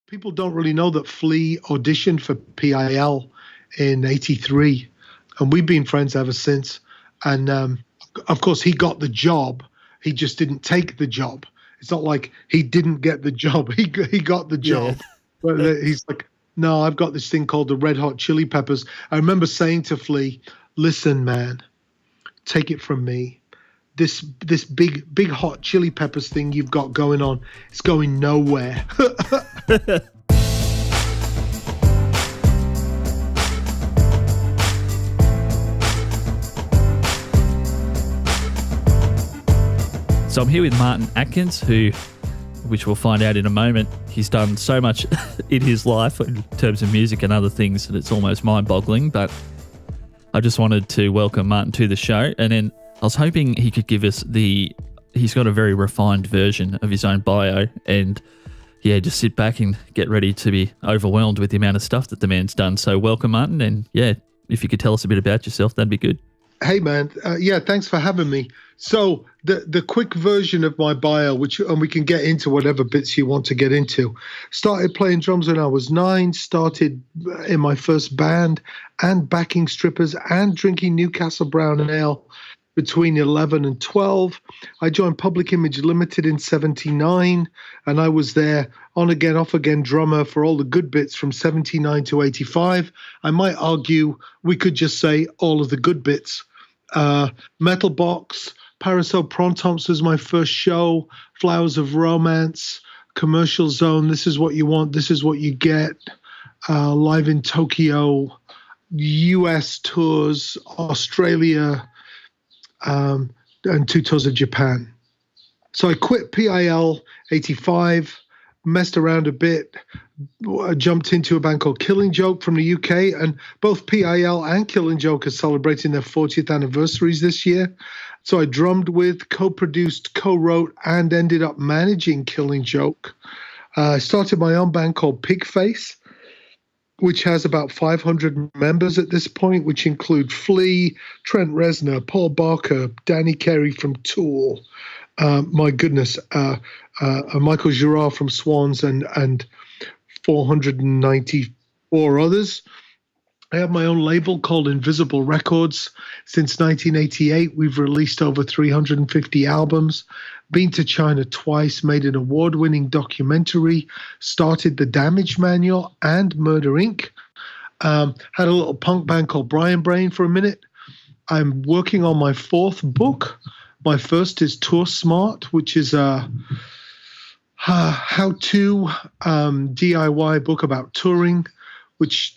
People don't really know that Flea auditioned for PiL in '83, and we've been friends ever since. And of course, he got the job. He just didn't take the job. It's not like he didn't get the job. He got the job. Yeah. But he's like, no, I've got this thing called the Red Hot Chili Peppers. I remember saying to Flea, listen, man, take it from me. This big hot chili peppers thing you've got going on, it's going nowhere. So I'm here with Martin Atkins, which we'll find out in a moment. He's done so much in his life in terms of music and other things that it's almost mind-boggling. But I just wanted to welcome Martin to the show, and then I was hoping he could give us he's got a very refined version of his own bio, and yeah, just sit back and get ready to be overwhelmed with the amount of stuff that the man's done. So welcome, Martin, and yeah, if you could tell us a bit about yourself, that'd be good. Hey man, yeah, thanks for having me. So the quick version of my bio, and we can get into whatever bits you want to get into. Started playing drums when I was 9, started in my first band and backing strippers and drinking Newcastle Brown Ale between 11 and 12. I joined Public Image Limited in 79, and I was there on again, off again drummer for all the good bits from 79 to 85. I might argue we could just say all of the good bits. Metal Box, Parasol Prontomps was my first show, Flowers of Romance, Commercial Zone, This Is What You Want, This Is What You Get, live in Tokyo, US tours, Australia, and 2 tours of Japan. So I quit PiL 85, messed around a bit, jumped into a band called Killing Joke from the UK, and both PiL and Killing Joke are celebrating their 40th anniversaries this year. So I drummed with, co-produced, co-wrote, and ended up managing Killing Joke. I started my own band called Pigface, which has about 500 members at this point, which include Flea, Trent Reznor, Paul Barker, Danny Carey from Tool, Michael Girard from Swans, and 494 others. I have my own label called Invisible Records. Since 1988, we've released over 350 albums, been to China twice, made an award-winning documentary, started The Damage Manual and Murder Inc., had a little punk band called Brian Brain for a minute. I'm working on my 4th book. My first is Tour Smart, which is a how-to DIY book about touring, which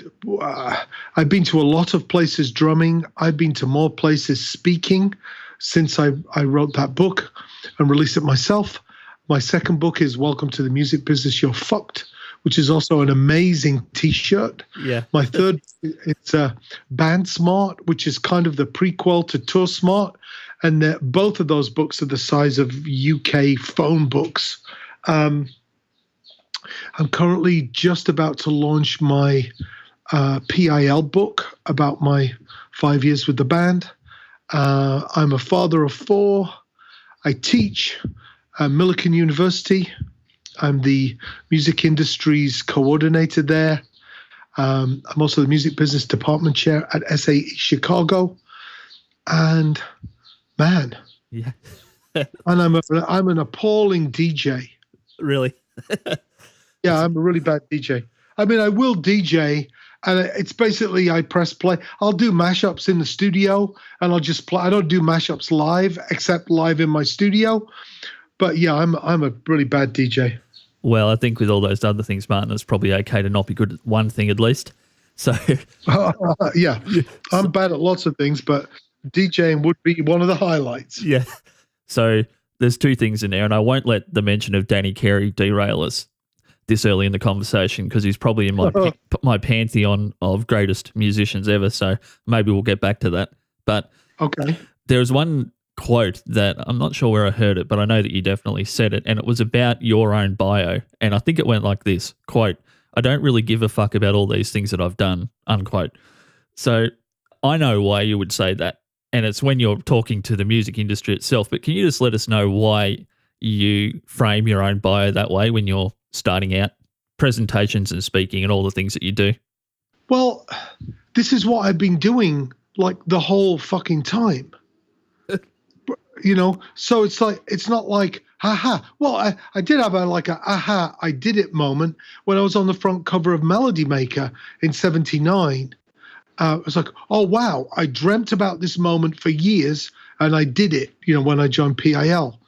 I've been to a lot of places drumming. I've been to more places speaking since I wrote that book and released it myself. My second book is Welcome to the Music Business, You're Fucked, which is also an amazing T-shirt. Yeah. My third, it's Band Smart, which is kind of the prequel to Tour Smart. And both of those books are the size of UK phone books. I'm currently just about to launch my PiL book about my 5 years with the band. I'm a father of 4. I teach at Millikan University. I'm the music industry's coordinator there. I'm also the music business department chair at SAE Chicago. And man, yeah. And I'm an appalling DJ. Really? Yeah, I'm a really bad DJ. I mean, I will DJ, and it's basically I press play. I'll do mashups in the studio, and I'll just play. I don't do mashups live, except live in my studio. But yeah, I'm a really bad DJ. Well, I think with all those other things, Martin, it's probably okay to not be good at one thing at least. So yeah, I'm bad at lots of things, but DJing would be one of the highlights. Yeah. So there's 2 things in there, and I won't let the mention of Danny Carey derail us this early in the conversation because he's probably in my pantheon of greatest musicians ever. So maybe we'll get back to that. But okay, there's one quote that I'm not sure where I heard it, but I know that you definitely said it, and it was about your own bio. And I think it went like this, quote, "I don't really give a fuck about all these things that I've done," unquote. So I know why you would say that. And it's when you're talking to the music industry itself. But can you just let us know why you frame your own bio that way when you're starting out presentations and speaking and all the things that you do? Well, this is what I've been doing like the whole fucking time. So it's like, it's not like, haha. Well, I did have a aha, I did it moment when I was on the front cover of Melody Maker in 79. I was like, oh, wow, I dreamt about this moment for years and I did it, when I joined PiL.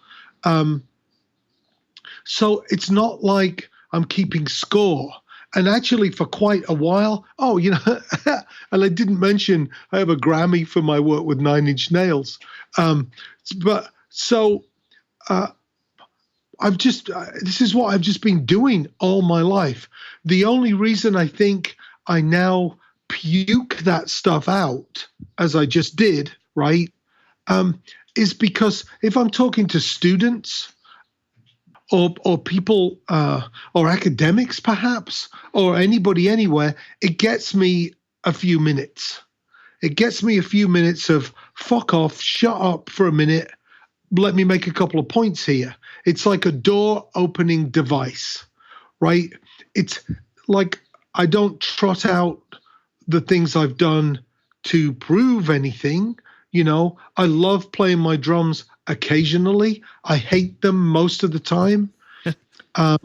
So it's not like I'm keeping score. And actually for quite a while, and I didn't mention I have a Grammy for my work with Nine Inch Nails. This is what I've just been doing all my life. The only reason I think I now puke that stuff out, as I just did, right, is because if I'm talking to students or people or academics perhaps, or anybody anywhere, it gets me a few minutes. It gets me a few minutes of fuck off, shut up for a minute, let me make a couple of points here. It's like a door opening device, right? It's like I don't trot out the things I've done to prove anything. I love playing my drums occasionally. I hate them most of the time. I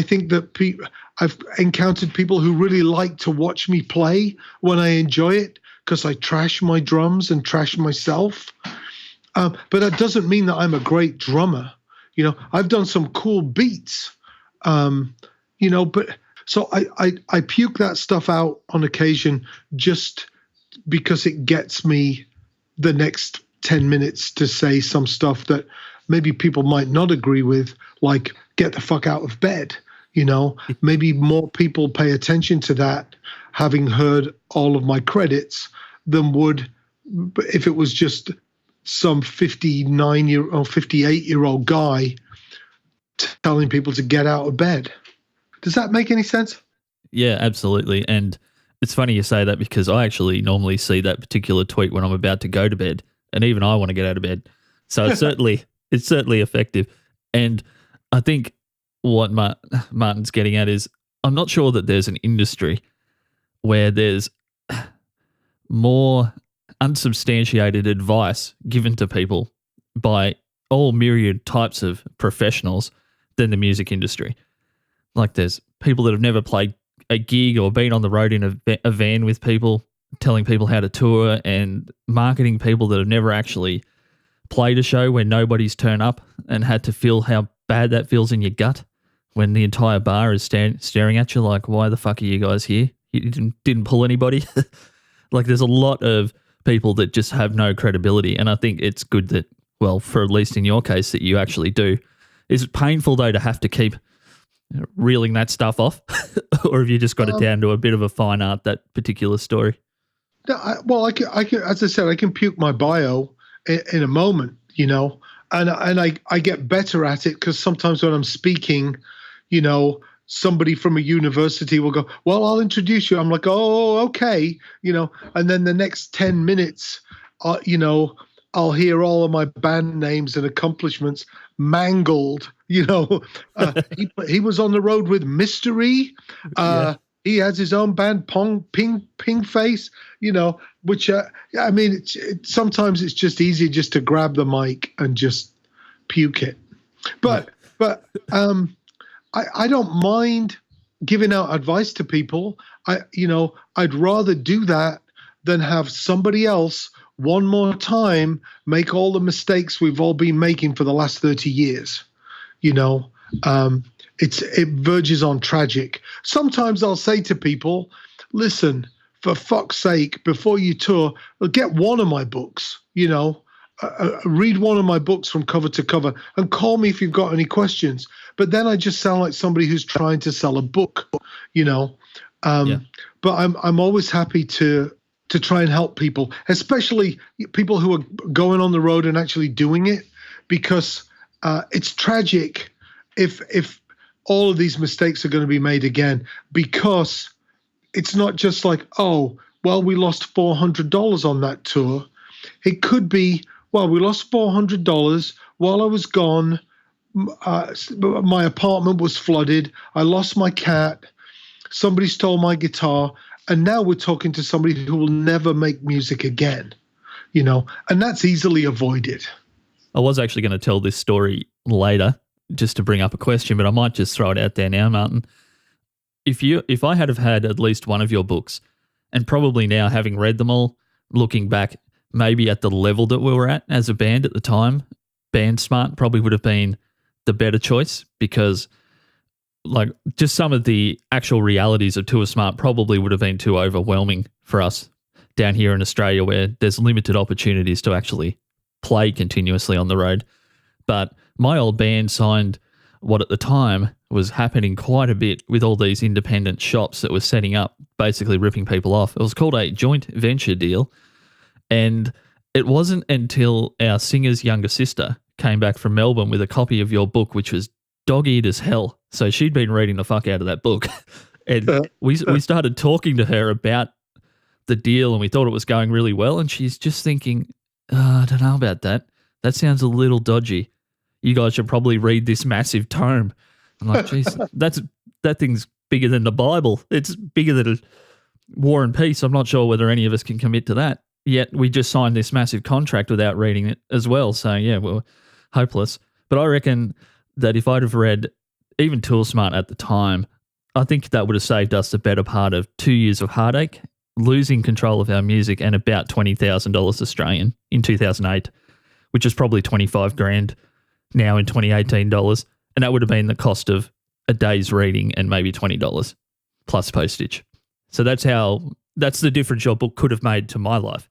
think that I've encountered people who really like to watch me play when I enjoy it because I trash my drums and trash myself. But that doesn't mean that I'm a great drummer. I've done some cool beats, but so I puke that stuff out on occasion just because it gets me the next 10 minutes to say some stuff that maybe people might not agree with, like get the fuck out of bed. Maybe more people pay attention to that having heard all of my credits than would if it was just some 59-year-old, 58-year-old guy telling people to get out of bed. Does that make any sense? Yeah, absolutely. And it's funny you say that because I actually normally see that particular tweet when I'm about to go to bed, and even I want to get out of bed. So it's certainly effective. And I think what Martin's getting at is I'm not sure that there's an industry where there's more unsubstantiated advice given to people by all myriad types of professionals than the music industry. Like there's people that have never played a gig or been on the road in a van with people, telling people how to tour, and marketing people that have never actually played a show where nobody's turned up and had to feel how bad that feels in your gut when the entire bar is staring at you like, why the fuck are you guys here? You didn't pull anybody. Like there's a lot of people that just have no credibility. And I think it's good that, well, for at least in your case, that you actually do. Is it painful though to have to keep reeling that stuff off? Or have you just got it down to a bit of a fine art, that particular story? I can, as I said, I can puke my bio in a moment, and I get better at it because sometimes when I'm speaking, somebody from a university will go, well, I'll introduce you. I'm like, oh, okay, and then the next 10 minutes, I'll hear all of my band names and accomplishments mangled. He was on the road with Mystery. Yeah. He has his own band, Pigface, which, sometimes it's just easy just to grab the mic and just puke it. But I don't mind giving out advice to people. I'd rather do that than have somebody else one more time make all the mistakes we've all been making for the last 30 years. It verges on tragic. Sometimes I'll say to people, listen, for fuck's sake, before you tour, get one of my books, read one of my books from cover to cover and call me if you've got any questions. But then I just sound like somebody who's trying to sell a book, But I'm always happy to try and help people, especially people who are going on the road and actually doing it, because it's tragic if all of these mistakes are going to be made again, because it's not just like, oh, well, we lost $400 on that tour. It could be, well, we lost $400 while I was gone. my apartment was flooded. I lost my cat. Somebody stole my guitar. And now we're talking to somebody who will never make music again, and that's easily avoided. I was actually going to tell this story later just to bring up a question, but I might just throw it out there now, Martin. If I had have had at least one of your books, and probably now having read them all, looking back, maybe at the level that we were at as a band at the time, Band Smart probably would have been the better choice, because like just some of the actual realities of Tour Smart probably would have been too overwhelming for us down here in Australia, where there's limited opportunities to actually play continuously on the road. But my old band signed what at the time was happening quite a bit with all these independent shops that were setting up, basically ripping people off. It was called a joint venture deal. And it wasn't until our singer's younger sister came back from Melbourne with a copy of your book, which was dog-eared as hell. So she'd been reading the fuck out of that book. And we started talking to her about the deal, and we thought it was going really well. And she's just thinking, I don't know about that. That sounds a little dodgy. You guys should probably read this massive tome. I'm like, geez, that thing's bigger than the Bible. It's bigger than War and Peace. I'm not sure whether any of us can commit to that. Yet we just signed this massive contract without reading it as well. So yeah, we're hopeless. But I reckon that if I'd have read even Tour Smart at the time, I think that would have saved us the better part of 2 years of heartache, losing control of our music, and about $20,000 Australian in 2008, which is probably 25 grand now in 2018 dollars. And that would have been the cost of a day's reading and maybe $20 plus postage. So that's the difference your book could have made to my life.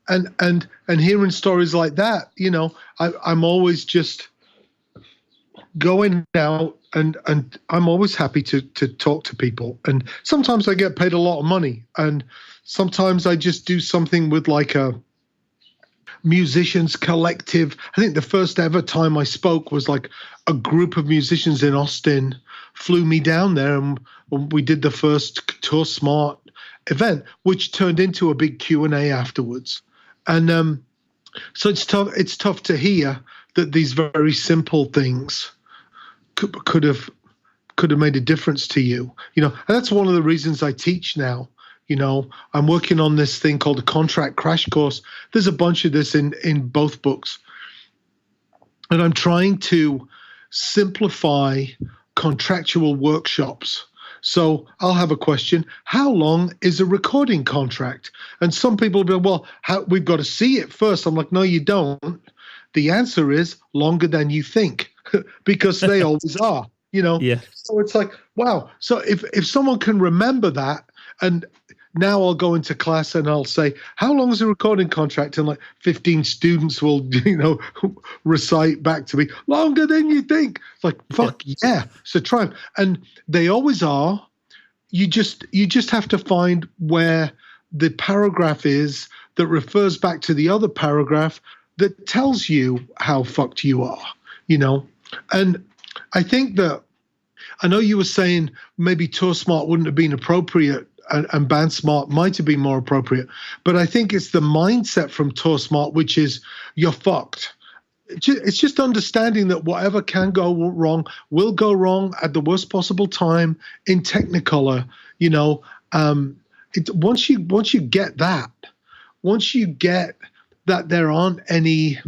And hearing stories like that, I'm always just going out and I'm always happy to talk to people. And sometimes I get paid a lot of money, and sometimes I just do something with like a musicians collective. I think the first ever time I spoke was like a group of musicians in Austin flew me down there, and we did the first Tour Smart event, which turned into a big Q&A afterwards. And so it's tough to hear that these very simple things could have made a difference to you. And that's one of the reasons I teach now. I'm working on this thing called a contract crash course. There's a bunch of this in both books. And I'm trying to simplify contractual workshops. So I'll have a question. How long is a recording contract? And some people will be, well, we've got to see it first. I'm like, no, you don't. The answer is longer than you think, because they always are, Yeah. So it's like, wow. So if someone can remember that, and now I'll go into class and I'll say, how long is a recording contract? And like 15 students will, recite back to me, longer than you think. It's like, fuck yeah. So try. And they always are. You just have to find where the paragraph is that refers back to the other paragraph that tells you how fucked you are, And I think that, I know you were saying maybe Tour Smart wouldn't have been appropriate, and Band Smart might have been more appropriate. But I think it's the mindset from Tour Smart, which is you're fucked. It's just understanding that whatever can go wrong will go wrong at the worst possible time in Technicolor. Once you get that, once you get that there aren't any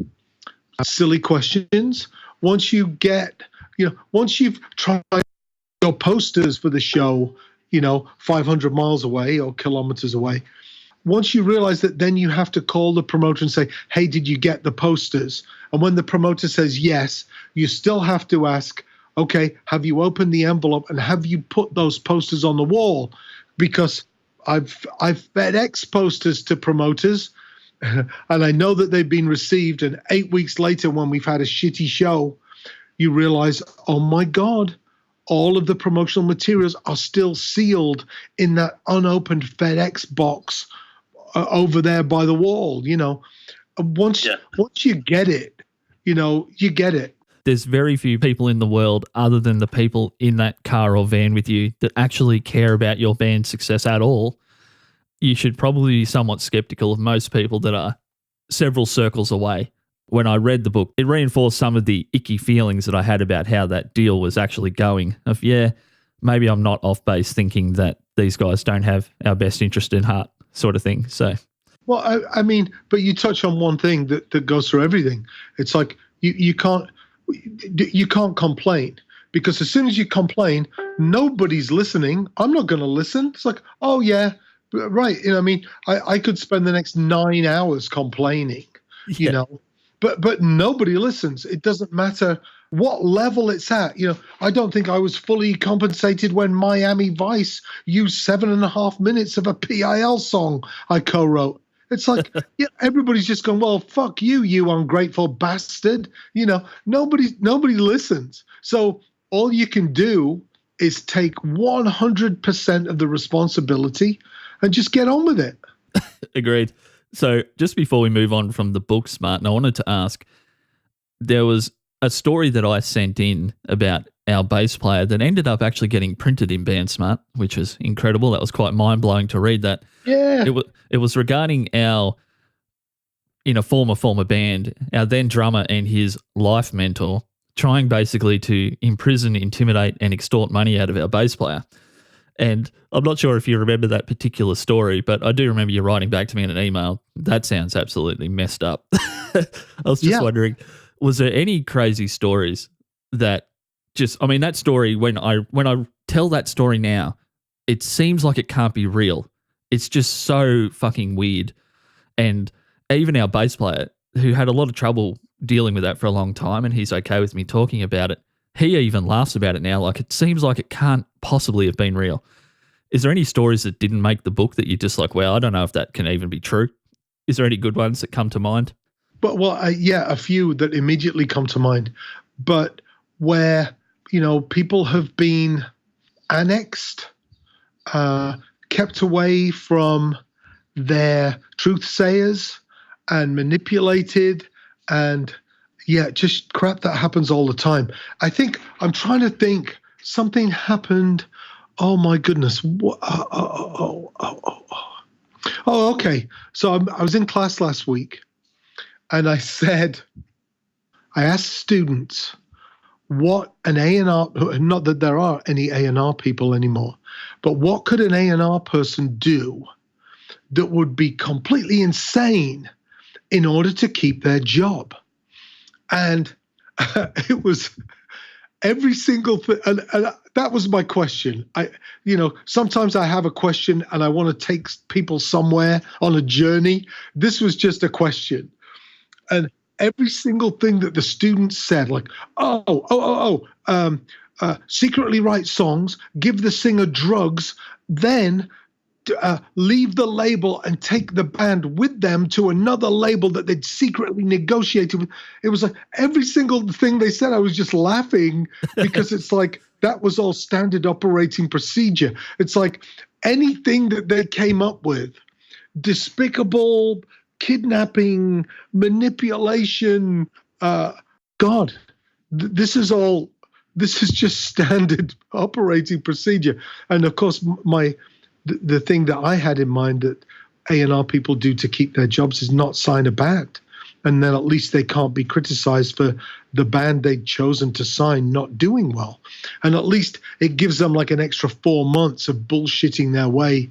silly questions, once you've tried your posters for the show, 500 miles away or kilometers away. Once you realize that, then you have to call the promoter and say, hey, did you get the posters? And when the promoter says yes, you still have to ask, okay, have you opened the envelope and have you put those posters on the wall? Because I've FedEx posters to promoters and I know that they've been received. And 8 weeks later, when we've had a shitty show, you realize, oh my God, all of the promotional materials are still sealed in that unopened FedEx box over there by the wall. Once you get it, you get it. There's very few people in the world other than the people in that car or van with you that actually care about your band's success at all. You should probably be somewhat skeptical of most people that are several circles away when I read the book, it reinforced some of the icky feelings that I had about how that deal was actually going. Of, yeah, maybe I'm not off base thinking that these guys don't have our best interest in heart, sort of thing. So, well, I mean, but you touch on one thing that goes through everything. It's like you can't complain, because as soon as you complain, nobody's listening. I'm not going to listen. It's like, oh yeah, right. You know, I mean, I could spend the next 9 hours complaining, you know, but nobody listens. It doesn't matter what level it's at. You know, I don't think I was fully compensated when Miami Vice used 7.5 minutes of a PiL song I co-wrote. It's like, yeah, everybody's just going, well, fuck you, you ungrateful bastard. You know, nobody listens. So all you can do is take 100% of the responsibility and just get on with it. Agreed. So just before we move on from the book, Martin, I wanted to ask, there was a story that I sent in about our bass player that ended up actually getting printed in BandSmart, which was incredible. That was quite mind-blowing to read that. Yeah. It was regarding our, in a former band, our then drummer and his life mentor trying basically to imprison, intimidate, and extort money out of our bass player. And I'm not sure if you remember that particular story, but I do remember you writing back to me in an email. That sounds absolutely messed up. I was just wondering, was there any crazy stories that just, I mean, that story, when I tell that story now, it seems like it can't be real. It's just so fucking weird. And even our bass player, who had a lot of trouble dealing with that for a long time, and he's okay with me talking about it, he even laughs about it now. Like, it seems like it can't possibly have been real. Is there any stories that didn't make the book that you're just like, well, I don't know if that can even be true? Is there any good ones that come to mind? But, well, yeah, a few that immediately come to mind. But where, you know, people have been annexed, kept away from their truth sayers and manipulated, and yeah, just crap that happens all the time. I think I'm trying to think, something happened. Oh my goodness. Oh, okay. So I was in class last week, and I asked students what an A&R, not that there are any A&R people anymore, but what could an A&R person do that would be completely insane in order to keep their job? And it was every single thing. And that was my question. Sometimes I have a question and I want to take people somewhere on a journey. This was just a question. And every single thing that the students said, like, secretly write songs, give the singer drugs, then leave the label and take the band with them to another label that they'd secretly negotiated with. It was like every single thing they said, I was just laughing because it's like that was all standard operating procedure. It's like anything that they came up with, despicable, kidnapping, manipulation, this is just standard operating procedure. And of course, the thing that I had in mind that A&R people do to keep their jobs is not sign a band. And then at least they can't be criticized for the band they'd chosen to sign not doing well. And at least it gives them like an extra 4 months of bullshitting their way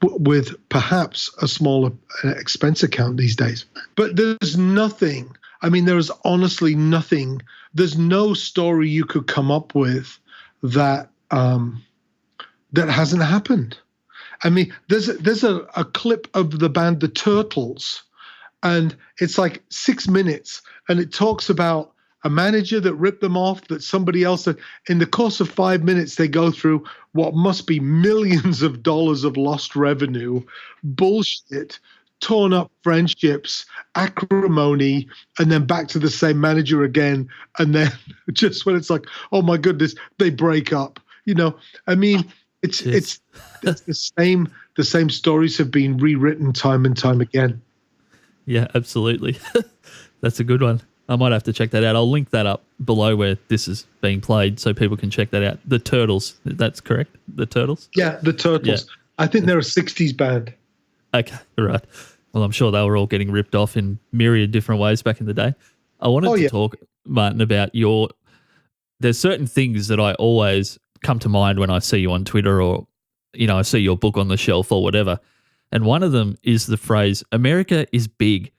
with perhaps a smaller expense account these days. But there's nothing, I mean, there is honestly nothing, there's no story you could come up with that hasn't happened. I mean, there's a clip of the band The Turtles, and it's like 6 minutes, and it talks about a manager that ripped them off, that somebody else, in the course of 5 minutes, they go through what must be millions of dollars of lost revenue, bullshit, torn up friendships, acrimony, and then back to the same manager again. And then just when it's like, oh my goodness, they break up. You know, I mean, it's the same stories have been rewritten time and time again. Yeah, absolutely. That's a good one. I might have to check that out. I'll link that up below where this is being played so people can check that out. The Turtles, that's correct? The Turtles? Yeah, The Turtles. Yeah. I think they're a 60s band. Okay, right. Well, I'm sure they were all getting ripped off in myriad different ways back in the day. I wanted to talk, Martin, about there's certain things that I always come to mind when I see you on Twitter or, I see your book on the shelf or whatever. And one of them is the phrase, America is big.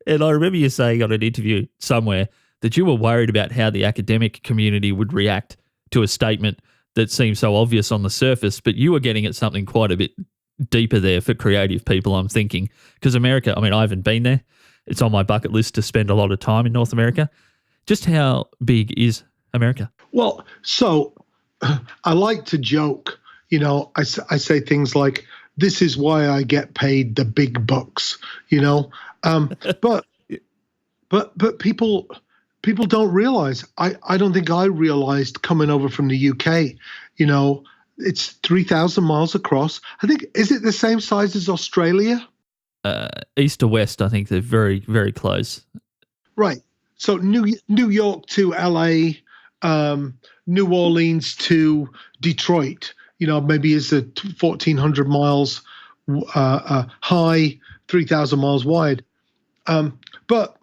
And I remember you saying on an interview somewhere that you were worried about how the academic community would react to a statement that seemed so obvious on the surface, but you were getting at something quite a bit deeper there for creative people, I'm thinking. Because America, I mean, I haven't been there. It's on my bucket list to spend a lot of time in North America. Just how big is America? Well, so I like to joke, I say things like, this is why I get paid the big bucks, but people don't realize, I don't think I realized coming over from the UK, it's 3,000 miles across. I think, is it the same size as Australia? East to west, I think they're very, very close. Right. So New York to LA, New Orleans to Detroit, maybe is a 1,400 miles high, 3,000 miles wide. But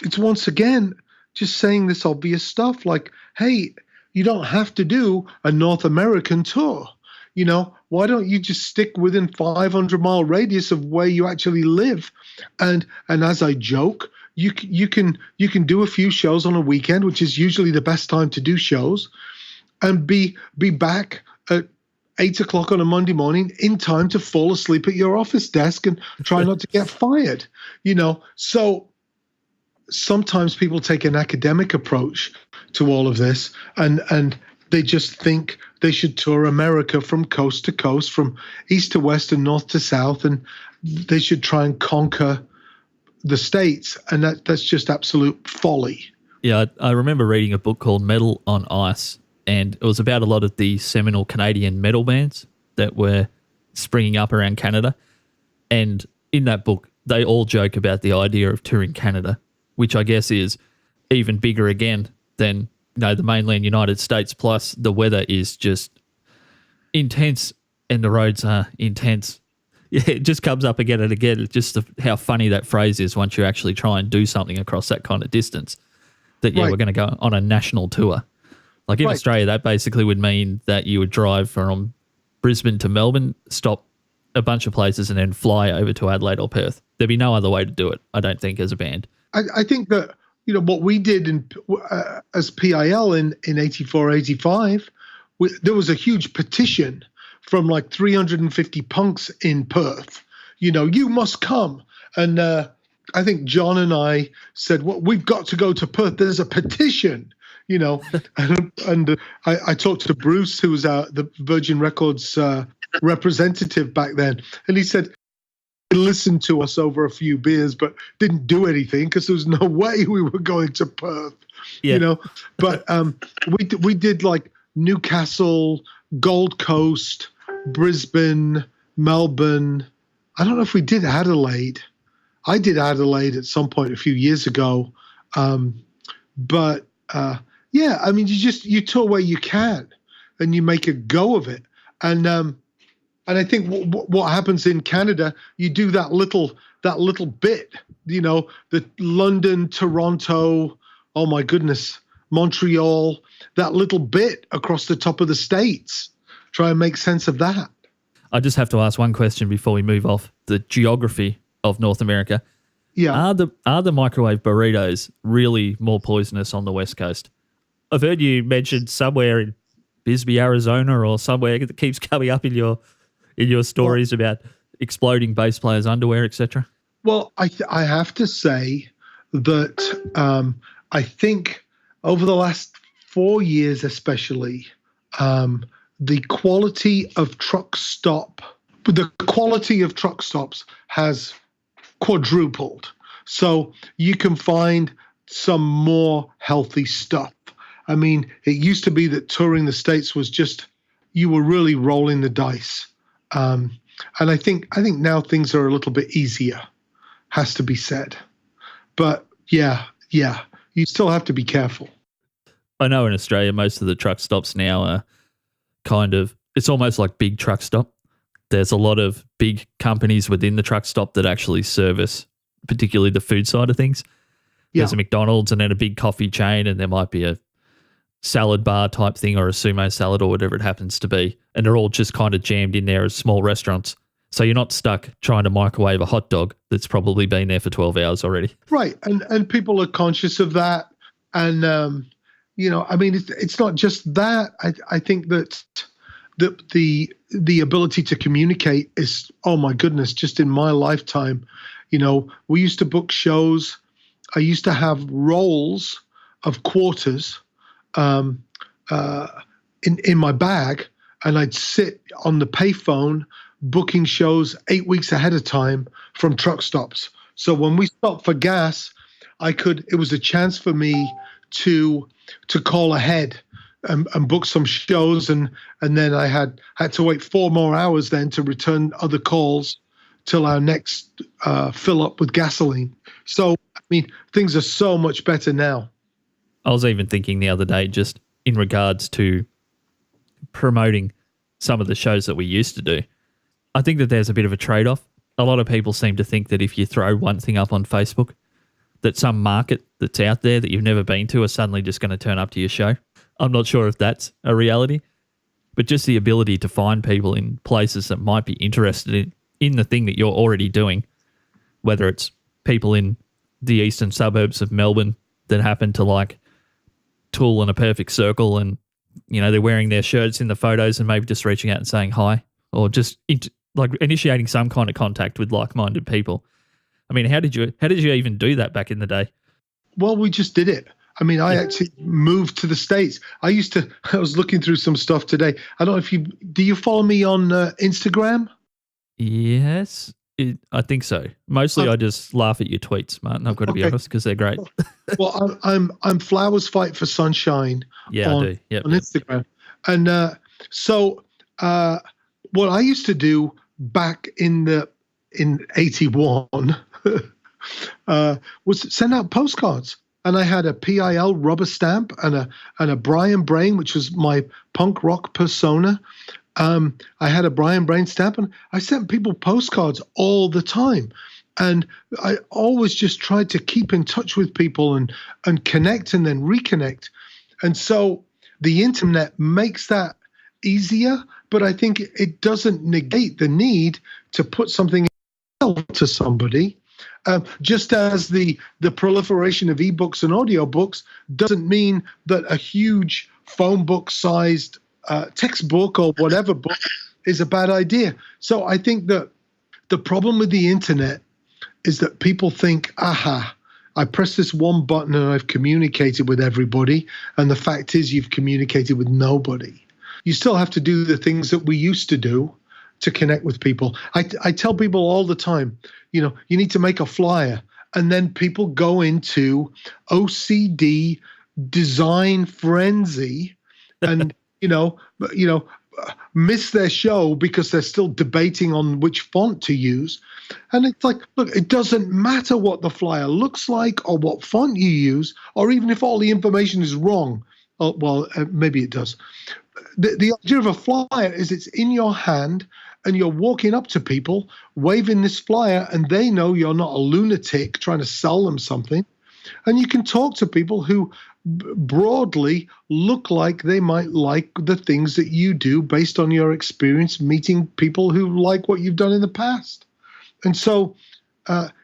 it's once again just saying this obvious stuff like, hey, you don't have to do a North American tour. Why don't you just stick within 500-mile radius of where you actually live? And as I joke, you can do a few shows on a weekend, which is usually the best time to do shows, and be back at 8 o'clock on a Monday morning in time to fall asleep at your office desk and try not to get fired. So sometimes people take an academic approach to all of this, and they just think they should tour America from coast to coast, from east to west and north to south, and they should try and conquer the states, and that's just absolute folly. Yeah, I remember reading a book called Metal on Ice, and it was about a lot of the seminal Canadian metal bands that were springing up around Canada. And in that book, they all joke about the idea of touring Canada, which I guess is even bigger again than the mainland United States, plus the weather is just intense and the roads are intense. Yeah, it just comes up again and again. It's just how funny that phrase is once you actually try and do something across that kind of distance, that, we're going to go on a national tour. Like in Australia, that basically would mean that you would drive from Brisbane to Melbourne, stop a bunch of places and then fly over to Adelaide or Perth. There'd be no other way to do it, I don't think, as a band. I think that, what we did as PiL in 84, 85, there was a huge petition from like 350 punks in Perth. You must come. And I think John and I said, well, we've got to go to Perth. There's a petition, and I talked to Bruce, who was the Virgin Records representative back then. And he said, listened to us over a few beers, but didn't do anything because there was no way we were going to Perth, But we did like Newcastle, Gold Coast, Brisbane, Melbourne. I don't know if we did Adelaide. I did Adelaide at some point a few years ago. But you tour where you can and you make a go of it. And I think what happens in Canada, you do that little bit, the London, Toronto, oh my goodness, Montreal, that little bit across the top of the States. Try and make sense of that. I just have to ask one question before we move off the geography of North America. Yeah. Are the microwave burritos really more poisonous on the West Coast? I've heard you mentioned somewhere in Bisbee, Arizona, or somewhere that keeps coming up in your stories about exploding bass players' underwear, etc. Well, I have to say that I think over the last 4 years especially, the quality of truck stops has quadrupled. So you can find some more healthy stuff. I mean, it used to be that touring the States was just, you were really rolling the dice. And I think now things are a little bit easier, has to be said. But yeah, you still have to be careful. I know in Australia, most of the truck stops now are it's almost like big truck stop. there's a lot of big companies within the truck stop that actually service particularly the food side of things. Yeah. There's a McDonald's and then a big coffee chain, and there might be a salad bar type thing or a sumo salad or whatever it happens to be. And they're all just kind of jammed in there as small restaurants. So you're not stuck trying to microwave a hot dog that's probably been there for 12 hours already. Right. And people are conscious of that. And, I mean, it's not just that. I think that the ability to communicate is, oh my goodness, just in my lifetime, we used to book shows. I used to have rolls of quarters in my bag, and I'd sit on the payphone booking shows 8 weeks ahead of time from truck stops. So when we stopped for gas, it was a chance for me to call ahead and book some shows, and then I had to wait 4 more hours then to return other calls till our next fill up with gasoline. So, I mean, things are so much better now. I was even thinking the other day, just in regards to promoting some of the shows that we used to do, I think that there's a bit of a trade-off. A lot of people seem to think that if you throw one thing up on Facebook, that some market that's out there that you've never been to are suddenly just going to turn up to your show. I'm not sure if that's a reality, but just the ability to find people in places that might be interested in the thing that you're already doing, whether it's people in the eastern suburbs of Melbourne that happen to like Tool and A Perfect Circle, and they're wearing their shirts in the photos and maybe just reaching out and saying hi, or just initiating some kind of contact with like-minded people. I mean, how did you even do that back in the day? Well, we just did it. I mean, I actually moved to the States. I was looking through some stuff today. I don't know do you follow me on Instagram? Yes, I think so. Mostly I just laugh at your tweets, Martin. I've got to be honest, because they're great. Well, I'm Flowers Fight for Sunshine I do. Yep, on Instagram. And so what I used to do back in 81 was send out postcards. And I had a PiL rubber stamp and a Brian Brain, which was my punk rock persona. I had a Brian Brain stamp, and I sent people postcards all the time. And I always just tried to keep in touch with people and connect and then reconnect. And so the internet makes that easier, but I think it doesn't negate the need to put something to somebody. Just as the proliferation of ebooks and audiobooks doesn't mean that a huge phone book sized textbook or whatever book is a bad idea. So I think that the problem with the internet is that people think, aha, I press this one button and I've communicated with everybody. And the fact is you've communicated with nobody. You still have to do the things that we used to do to connect with people. I tell people all the time, you need to make a flyer, and then people go into OCD design frenzy and, miss their show because they're still debating on which font to use. And it's like, look, it doesn't matter what the flyer looks like or what font you use, or even if all the information is wrong. Well, maybe it does. The idea of a flyer is it's in your hand and you're walking up to people, waving this flyer, and they know you're not a lunatic trying to sell them something. And you can talk to people who broadly look like they might like the things that you do based on your experience meeting people who like what you've done in the past. And so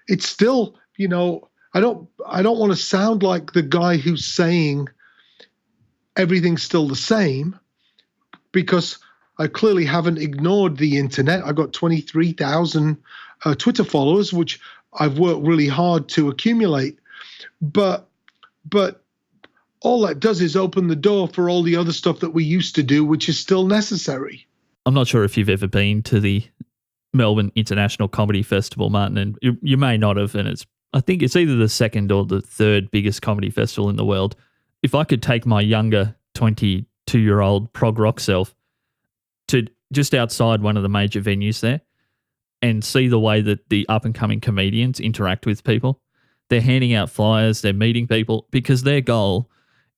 it's still, I don't want to sound like the guy who's saying everything's still the same, because I clearly haven't ignored the internet. I've got 23,000 Twitter followers, which I've worked really hard to accumulate. But all that does is open the door for all the other stuff that we used to do, which is still necessary. I'm not sure if you've ever been to the Melbourne International Comedy Festival, Martin, and you may not have, and I think it's either the second or the third biggest comedy festival in the world. If I could take my younger 22-year-old prog rock self to just outside one of the major venues there and see the way that the up-and-coming comedians interact with people, they're handing out flyers, they're meeting people, because their goal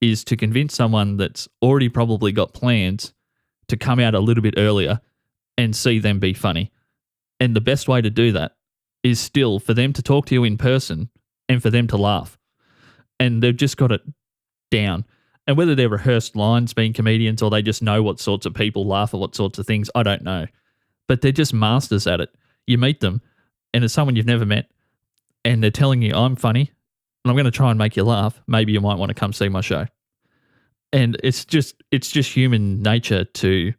is to convince someone that's already probably got plans to come out a little bit earlier and see them be funny. And the best way to do that is still for them to talk to you in person and for them to laugh. And they've just got it down. And whether they're rehearsed lines being comedians or they just know what sorts of people laugh at what sorts of things, I don't know. But they're just masters at it. You meet them and it's someone you've never met and they're telling you, I'm funny and I'm going to try and make you laugh. Maybe you might want to come see my show. And it's just human nature to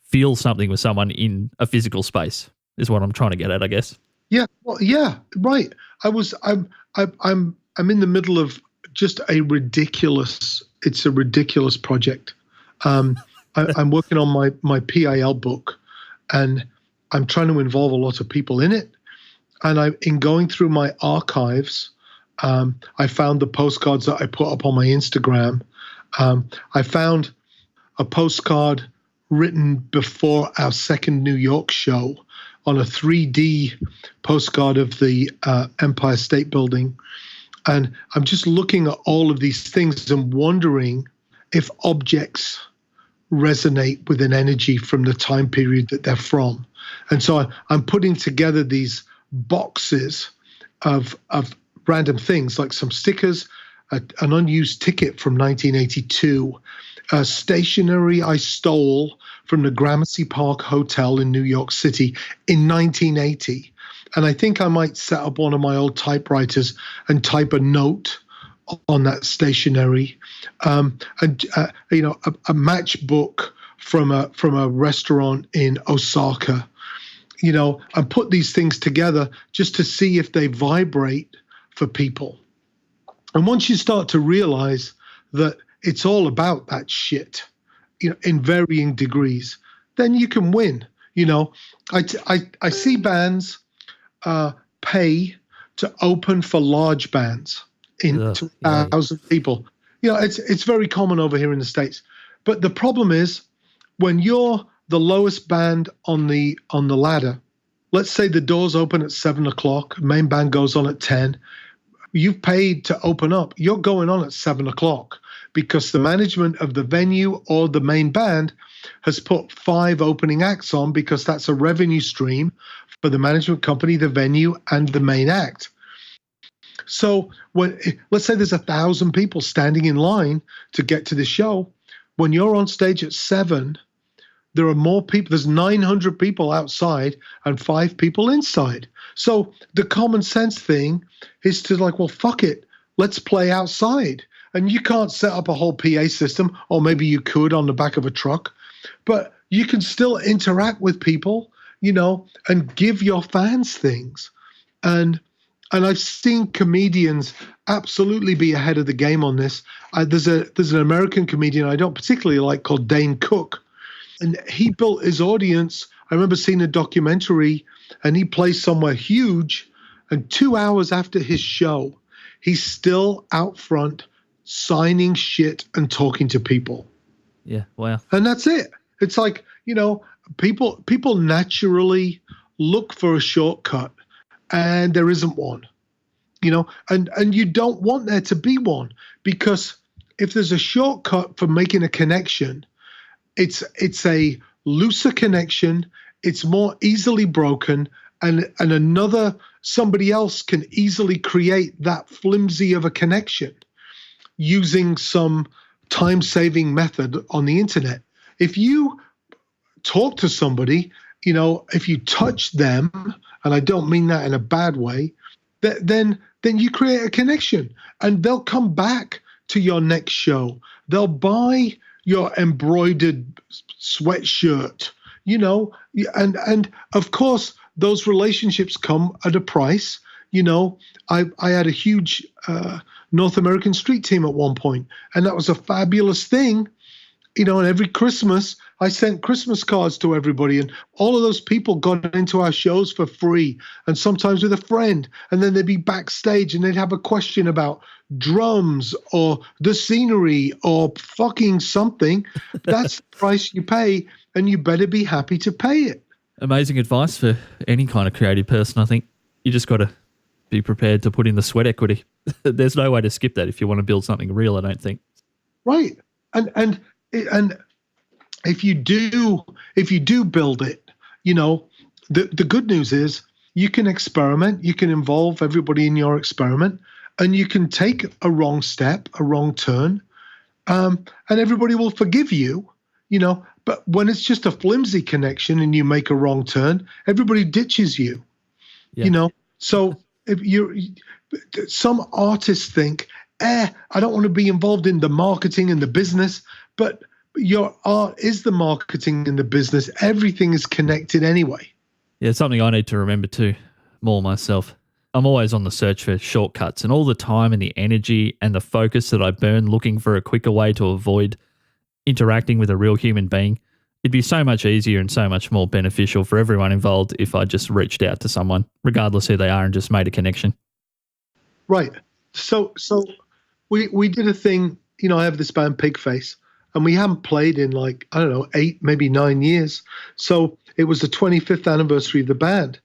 feel something with someone in a physical space is what I'm trying to get at, I guess. Yeah, well, yeah, right. I'm in the middle of just it's a ridiculous project. I'm working on my PiL book, and I'm trying to involve a lot of people in it. And in going through my archives, I found the postcards that I put up on my Instagram. I found a postcard written before our second New York show on a 3D postcard of the Empire State Building. And I'm just looking at all of these things and wondering if objects resonate with an energy from the time period that they're from. And so I'm putting together these boxes of random things, like some stickers, an unused ticket from 1982, stationery I stole from the Gramercy Park Hotel in New York City in 1980. And I think I might set up one of my old typewriters and type a note on that stationery, a matchbook from a restaurant in Osaka, and put these things together just to see if they vibrate for people. And once you start to realize that it's all about that shit, in varying degrees, then you can win. I see bands pay to open for large bands to 1,000 people. It's very common over here in the States. But the problem is when you're the lowest band on the ladder, let's say the doors open at 7:00, main band goes on at 10. You've paid to open up. You're going on at 7:00 because the management of the venue or the main band has put 5 opening acts on because that's a revenue stream for the management company, the venue, and the main act. So let's say there's 1,000 people standing in line to get to the show. When you're on stage at 7, there are more people. There's 900 people outside and 5 people inside. So the common sense thing is to well, fuck it. Let's play outside. And you can't set up a whole PA system, or maybe you could on the back of a truck, but you can still interact with people, and give your fans things. And I've seen comedians absolutely be ahead of the game on this. There's an American comedian I don't particularly like called Dane Cook, and he built his audience. I remember seeing a documentary, and he plays somewhere huge, and 2 hours after his show, he's still out front signing shit and talking to people. Yeah, wow. And that's it. It's like, people naturally look for a shortcut, and there isn't one. And you don't want there to be one, because if there's a shortcut for making a connection, it's a looser connection, it's more easily broken, and somebody else can easily create that flimsy of a connection using some time-saving method on the internet. If you talk to somebody, if you touch them, and I don't mean that in a bad way, then you create a connection, and they'll come back to your next show. They'll buy your embroidered sweatshirt, and of course those relationships come at a price. I had a huge North American street team at one point, and that was a fabulous thing. And every Christmas I sent Christmas cards to everybody, and all of those people got into our shows for free, and sometimes with a friend, and then they'd be backstage and they'd have a question about drums or the scenery or fucking something. That's the price you pay, and you better be happy to pay it. Amazing advice for any kind of creative person. I think you just got to be prepared to put in the sweat equity. There's no way to skip that if you want to build something real, I don't think. Right. And if you do build it, the good news is you can experiment, you can involve everybody in your experiment, and you can take a wrong step, a wrong turn, and everybody will forgive you, But when it's just a flimsy connection and you make a wrong turn, everybody ditches you, So if some artists think, I don't want to be involved in the marketing and the business, but your art is the marketing and the business. Everything is connected anyway. Yeah, it's something I need to remember too, more myself. I'm always on the search for shortcuts, and all the time and the energy and the focus that I burn looking for a quicker way to avoid interacting with a real human being. It'd be so much easier and so much more beneficial for everyone involved if I just reached out to someone, regardless who they are, and just made a connection. Right. So we did a thing, I have this band Pigface, and we haven't played in 8, maybe 9 years. So it was the 25th anniversary of the band.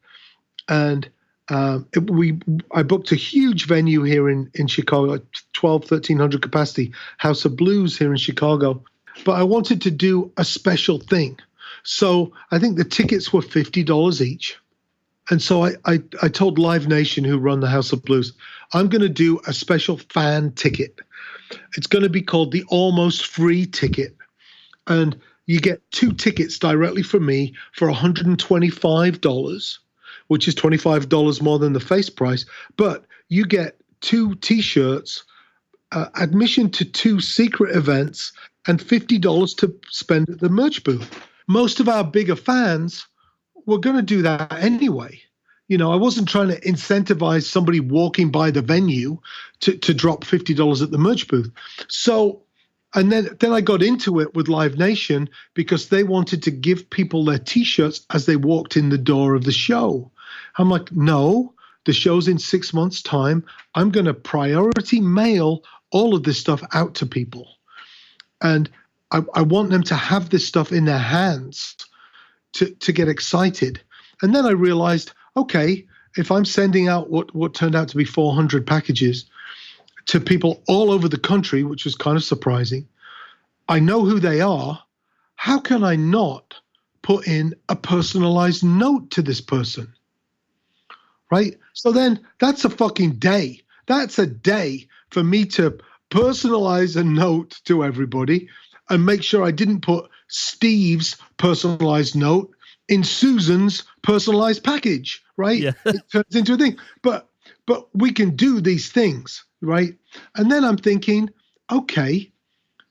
And I booked a huge venue here in Chicago, like 1,300 capacity, House of Blues here in Chicago. But I wanted to do a special thing. So I think the tickets were $50 each. And so I told Live Nation, who run the House of Blues, I'm going to do a special fan ticket. It's going to be called the Almost Free Ticket. And you get 2 tickets directly from me for $125, which is $25 more than the face price. But you get 2 T-shirts, admission to 2 secret events, and $50 to spend at the merch booth. Most of our bigger fans were going to do that anyway. I wasn't trying to incentivize somebody walking by the venue to drop $50 at the merch booth. So, and then I got into it with Live Nation because they wanted to give people their T-shirts as they walked in the door of the show. I'm like, no, the show's in 6 months' time. I'm going to priority mail all of this stuff out to people. And I want them to have this stuff in their hands to get excited. And then I realized, okay, if I'm sending out what turned out to be 400 packages to people all over the country, which was kind of surprising, I know who they are. How can I not put in a personalized note to this person? Right? So then that's a fucking day. That's a day for me to personalize a note to everybody and make sure I didn't put Steve's personalized note in Susan's personalized package, right? Yeah. It turns into a thing. But we can do these things, right? And then I'm thinking, okay,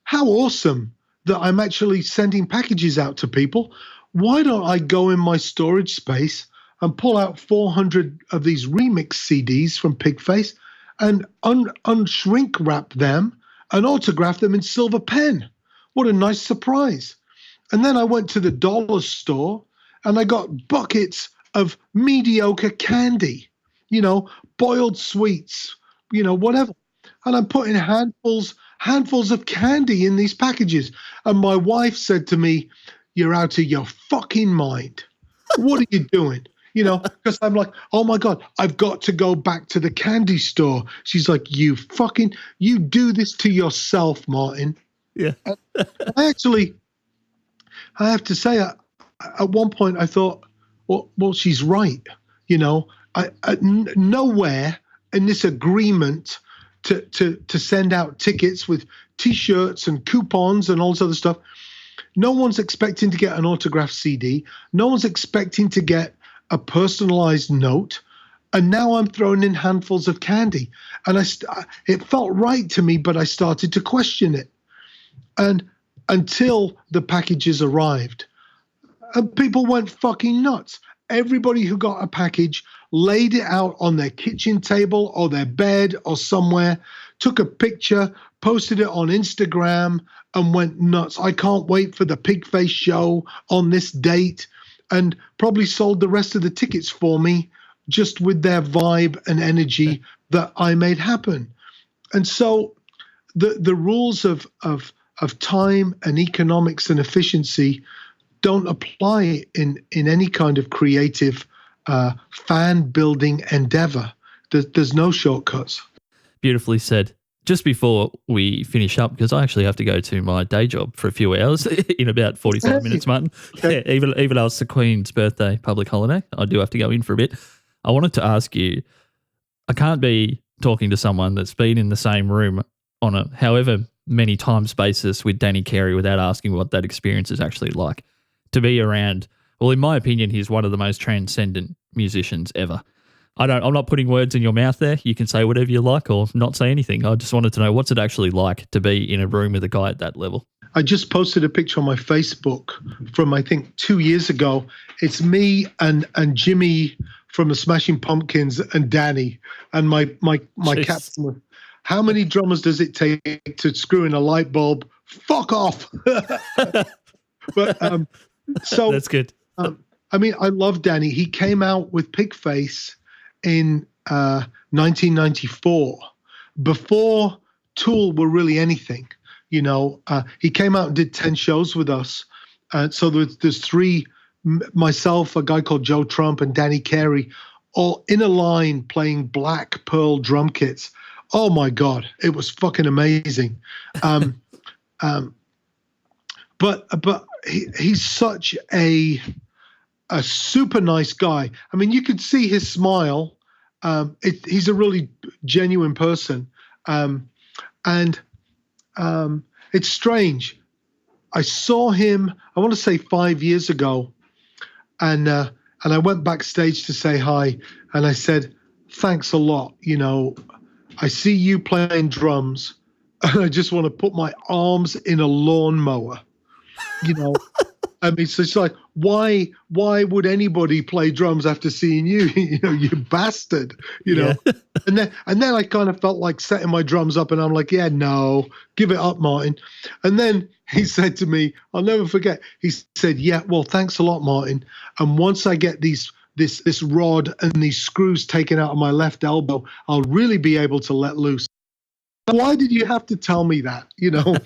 how awesome that I'm actually sending packages out to people. Why don't I go in my storage space and pull out 400 of these remix CDs from Pigface and unshrink wrap them and autograph them in silver pen? What a nice surprise. And then I went to the dollar store and I got buckets of mediocre candy, boiled sweets, whatever. And I'm putting handfuls of candy in these packages. And my wife said to me, "You're out of your fucking mind. What are you doing?" Because I'm like, oh my God, I've got to go back to the candy store. She's like, you do this to yourself, Martin. Yeah. I have to say, at one point I thought, well, she's right. Nowhere in this agreement to send out tickets with T-shirts and coupons and all this other stuff, no one's expecting to get an autographed CD. No one's expecting to get a personalized note, and now I'm throwing in handfuls of candy. And it felt right to me, but I started to question it. And until the packages arrived, and people went fucking nuts. Everybody who got a package laid it out on their kitchen table or their bed or somewhere, took a picture, posted it on Instagram, and went nuts. I can't wait for the Pigface show on this date. And probably sold the rest of the tickets for me just with their vibe and energy that I made happen. And so the rules of time and economics and efficiency don't apply in any kind of creative fan building endeavor. There's no shortcuts. Beautifully said. just before we finish up, because I actually have to go to my day job for a few hours in about 45 minutes, Martin. Okay. Yeah, even though it's the Queen's birthday public holiday, I do have to go in for a bit. I wanted to ask you, I can't be talking to someone that's been in the same room on a however many times basis with Danny Carey without asking what that experience is actually like. To be around, well, in my opinion, he's one of the most transcendent musicians ever. I'm not putting words in your mouth there. You can say whatever you like or not say anything. I just wanted to know, what's it actually like to be in a room with a guy at that level? I just posted a picture on my Facebook from, I think, 2 years ago. It's me and Jimmy from the Smashing Pumpkins and Danny and my captain was, how many drummers does it take to screw in a light bulb? Fuck off. But so that's good. I mean, I love Danny. He came out with Pigface in 1994, before Tool were really anything. You know, he came out and did 10 shows with us. So there's three, myself, a guy called Joe Trump, and Danny Carey, all in a line playing black pearl drum kits. Oh my God, it was fucking amazing. But he's such a super nice guy. I mean, you could see his smile. He's a really genuine person. And it's strange. I saw him, I want to say 5 years ago, and I went backstage to say hi, and I said, thanks a lot. You know, I see you playing drums, and I just want to put my arms in a lawnmower. You know, I mean, so it's like, why would anybody play drums after seeing you? You know, you bastard. You know, and then I kind of felt like setting my drums up, and I'm like, yeah, no, give it up, Martin. And then he said to me, I'll never forget. He said, yeah, well, thanks a lot, Martin. And once I get this rod and these screws taken out of my left elbow, I'll really be able to let loose. Why did you have to tell me that? You know,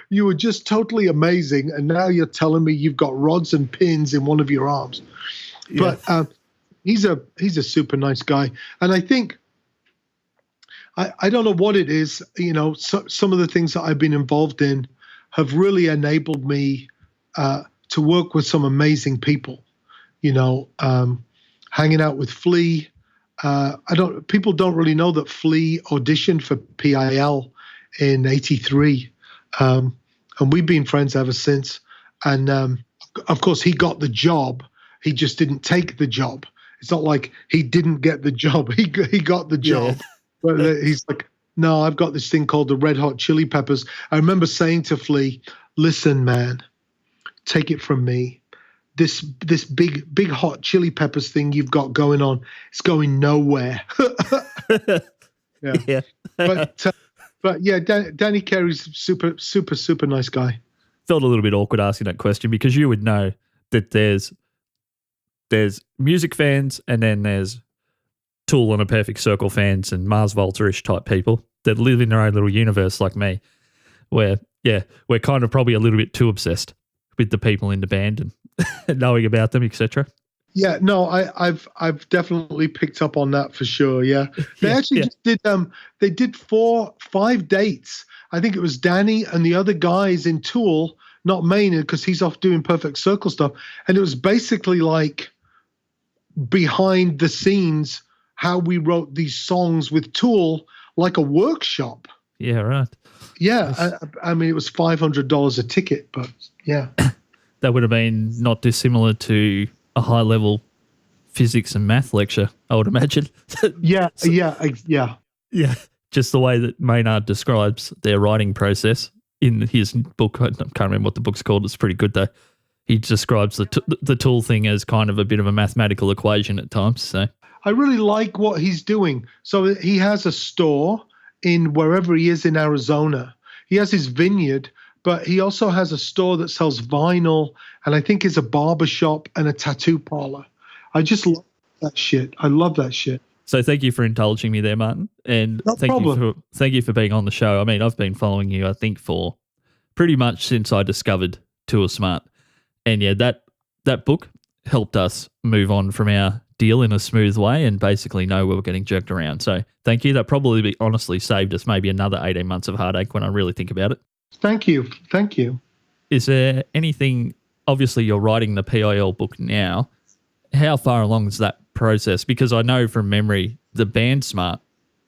you were just totally amazing, and now you're telling me you've got rods and pins in one of your arms. Yeah. But he's a super nice guy, and I think I don't know what it is. You know, some of the things that I've been involved in have really enabled me to work with some amazing people. You know, hanging out with Flea. People don't really know that Flea auditioned for PiL in '83. And we've been friends ever since. And of course, he got the job. He just didn't take the job. It's not like he didn't get the job. He got the job. Yeah. But he's like, no, I've got this thing called the Red Hot Chili Peppers. I remember saying to Flea, listen, man, take it from me. This big hot chili peppers thing you've got going on, it's going nowhere. Yeah. But yeah, Danny Carey's super nice guy. Felt a little bit awkward asking that question, because you would know that there's music fans, and then there's Tool and A Perfect Circle fans and Mars Volta-ish type people that live in their own little universe like me, where we're kind of probably a little bit too obsessed with the people in the band and knowing about them, etc. Yeah, no, I've definitely picked up on that for sure. Yeah, they just did they did 5 dates. I think it was Danny and the other guys in Tool, not Maynard because he's off doing Perfect Circle stuff, and it was basically like behind the scenes how we wrote these songs with Tool, like a workshop. Yeah, right. Yeah, I mean it was $500 a ticket, but yeah. That would have been not dissimilar to a high-level physics and math lecture, I would imagine. Yeah. Yeah, just the way that Maynard describes their writing process in his book. I can't remember what the book's called. It's pretty good, though. He describes the Tool thing as kind of a bit of a mathematical equation at times. So I really like what he's doing. So he has a store in wherever he is in Arizona. He has his vineyard, but he also has a store that sells vinyl, and I think is a barber shop and a tattoo parlor. I just love that shit. I love that shit. So thank you for indulging me there, Martin. And thank you for being on the show. I mean, I've been following you, I think, for pretty much since I discovered Tour Smart. And yeah, that book helped us move on from our deal in a smooth way and basically know we were getting jerked around. So thank you. That probably honestly saved us maybe another 18 months of heartache when I really think about it. Thank you. Thank you. Is there anything, obviously you're writing the PiL book now. How far along is that process? Because I know from memory, the Band Smart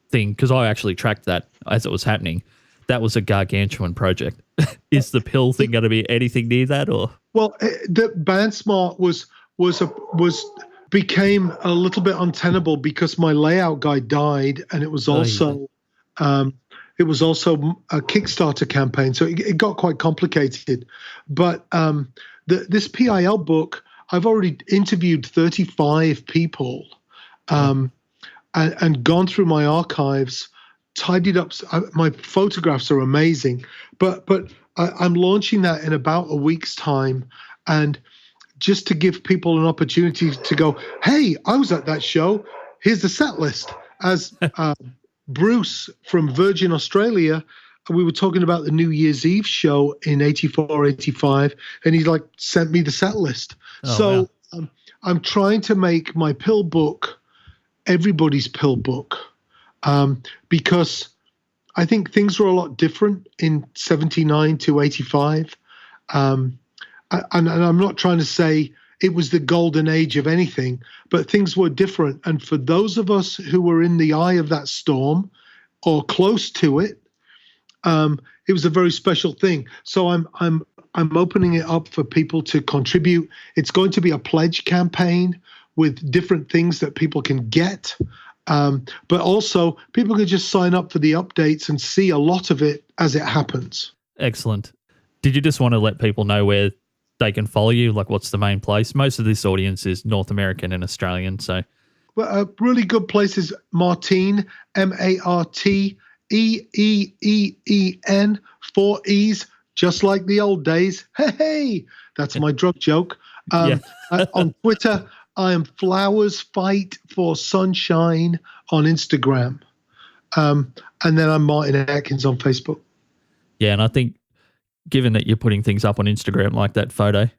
thing, because I actually tracked that as it was happening, that was a gargantuan project. Is the PiL thing going to be anything near that, or? Well, the Band Smart became a little bit untenable because my layout guy died, and it was also a Kickstarter campaign, so it got quite complicated. But this PiL book, I've already interviewed 35 people, and gone through my archives, tidied up. My photographs are amazing, but I'm launching that in about a week's time, and just to give people an opportunity to go, hey, I was at that show. Here's the set list. As Bruce from Virgin Australia, we were talking about the New Year's Eve show in 84, 85, and he sent me the set list. I'm trying to make my PiL book everybody's PiL book, because I think things were a lot different in 79 to 85. And I'm not trying to say it was the golden age of anything, but things were different. And for those of us who were in the eye of that storm or close to it, it was a very special thing. So I'm opening it up for people to contribute. It's going to be a pledge campaign with different things that people can get. But also people can just sign up for the updates and see a lot of it as it happens. Excellent. Did you just want to let people know where they can follow you? Like, what's the main place? Most of this audience is North American and Australian. So, well, a really good place is Martine, MARTEEEEN, 4 E's, just like the old days. Hey, that's my drug joke. On Twitter, I am Flowers Fight for Sunshine on Instagram. And then I'm Martin Atkins on Facebook. Yeah, and I think given that you're putting things up on Instagram like that photo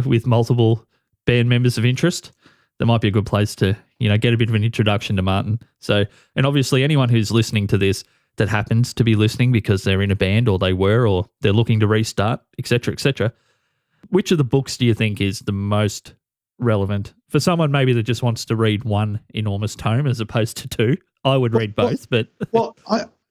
with multiple band members of interest, that might be a good place to, get a bit of an introduction to Martin. So, and obviously anyone who's listening to this that happens to be listening because they're in a band or they were, or they're looking to restart, etc., which of the books do you think is the most relevant for someone maybe that just wants to read one enormous tome as opposed to two? I would read both, but... Well,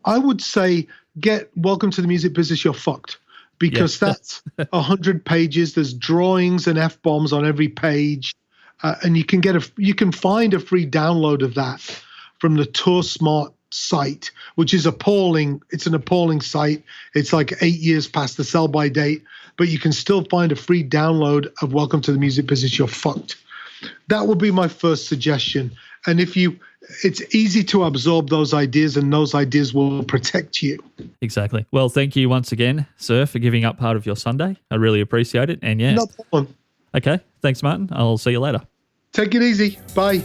I would say get Welcome to the Music Business, You're Fucked. Because that's 100 pages. There's drawings and F-bombs on every page. And you can find a free download of that from the Tour Smart site, which is appalling. It's an appalling site. It's like 8 years past the sell-by date, but you can still find a free download of Welcome to the Music Business, You're Fucked. That would be my first suggestion. And it's easy to absorb those ideas, and those ideas will protect you. Exactly. Well, thank you once again, sir, for giving up part of your Sunday. I really appreciate it. And No problem. Okay. Thanks, Martin. I'll see you later. Take it easy. Bye.